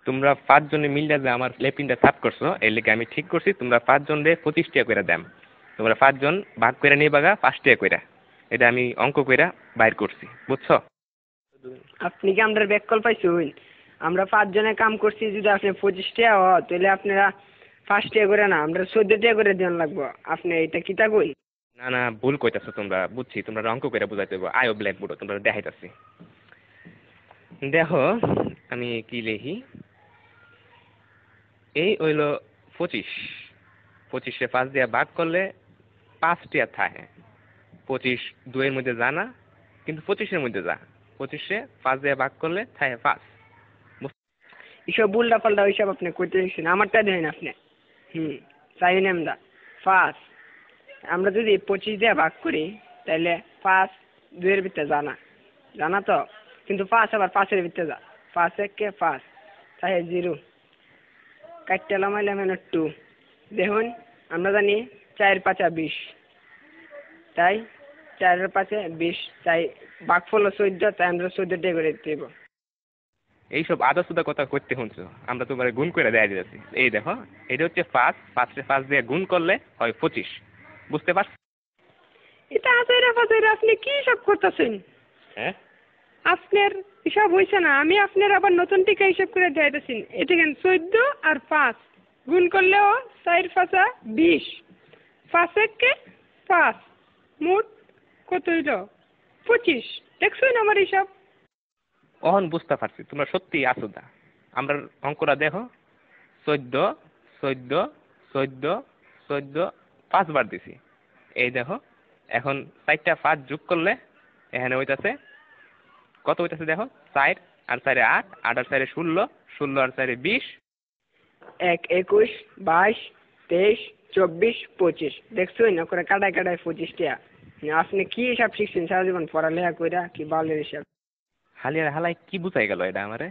তোমরা 5 জনে মিললে যে আমার লেপিনটা সাফ করছো এর লেগে আমি ঠিক করছি তোমরা 5 জনে 25 টাকা করে দাম। তোমরা 5 জন ভাগ করে নিয়ে বাগা 5 টাকা করে। এটা আমি অঙ্ক কইরা বাইর করছি, বুঝছো? আপনি কি আমরা ব্যাককল পাইছুন? আমরা 5 জনে কাম করছি, যদি আপনি 25 টাকা হয় তাহলে আপনারা 5 টাকা করে না, আমরা 14 টাকা করে দেন লাগবো। আপনি এটা কিতা কই? না না, ভুল কইতাছো তোমরা, বুঝছি তোমরা অঙ্ক কইরা বুঝাইতে হবে। আয়ো ব্ল্যাকবোর্ড তোমরা দেখাইতাছি। দেখো আমি কি লিখি, এই হইলো 25। 25-এ 5 দিয়ে ভাগ করলে 5 টাকা থাকে। 25 2 এর মধ্যে যা না, কিন্তু 25-এর মধ্যে যা। 25-এ 5 দিয়ে ভাগ করলে থাকে 5। এসব উল্টা পাল্টা ওইসব আপনি কইতে দিচ্ছেন, আমারটা দেন আপনি। চাইনি আমরা 5। আমরা যদি 25 দিয়ে ভাগ করি তাহলে 5 2 এর ভিতরে জানা জানা তো, কিন্তু 5 আবার 5 এর ভিতরে যা। 5 1 5 তাই 0 কাটতে লামাইলাম 2। দেখুন আমরা জানি 4 5 20, তাই 4 এর 5 20, তাই ভাগফল 14, তাই আমরা 14 টাকা করে দেব। এইসব আদা সুদা কথা করতে শুনছো, আমরা তোমার গুণ করে দেয়া দিয়েছি। এই দেখো এটা হচ্ছে 5, 5-এ 5 দিয়ে গুণ করলে হয় 25, বুঝতে পারছো? এটা আজাইরা বাজাইরা আপনি কি সব করতেছেন? হ্যাঁ, আপনার হিসাব হয়েছে না, আমি আপনার আবার নতুন টিকা হিসাব করে দিতেছি। এটা কেন 14 আর 5 গুণ করলেও 4 5 20, 5 1 5, মোট কত হইল? 25। দেখছেন আমার হিসাব? অহন বুঝতে পারছি তোমরা সত্যি আসুদা। আমরা অঙ্কটা দেখো, 14 14 14 14 5 বার দিছি। এই দেখো এখন 4টা 5 যোগ করলে এখানে হইতাছে কত হইতাছে দেখো, 4 আর 4 8, 8 আর 4 16, 16 আর 4 20। 1 21 22 23 24 25। দেখছেন না করে কাটায় কাটায় 25 টাকা। আপনি কি হিসাব শিখছেন সারা জীবন পড়ালেখা কইরা, কি বালের হিসাব? হালিয়ার হালাই কি বুঝাই গেল এটা আমারে?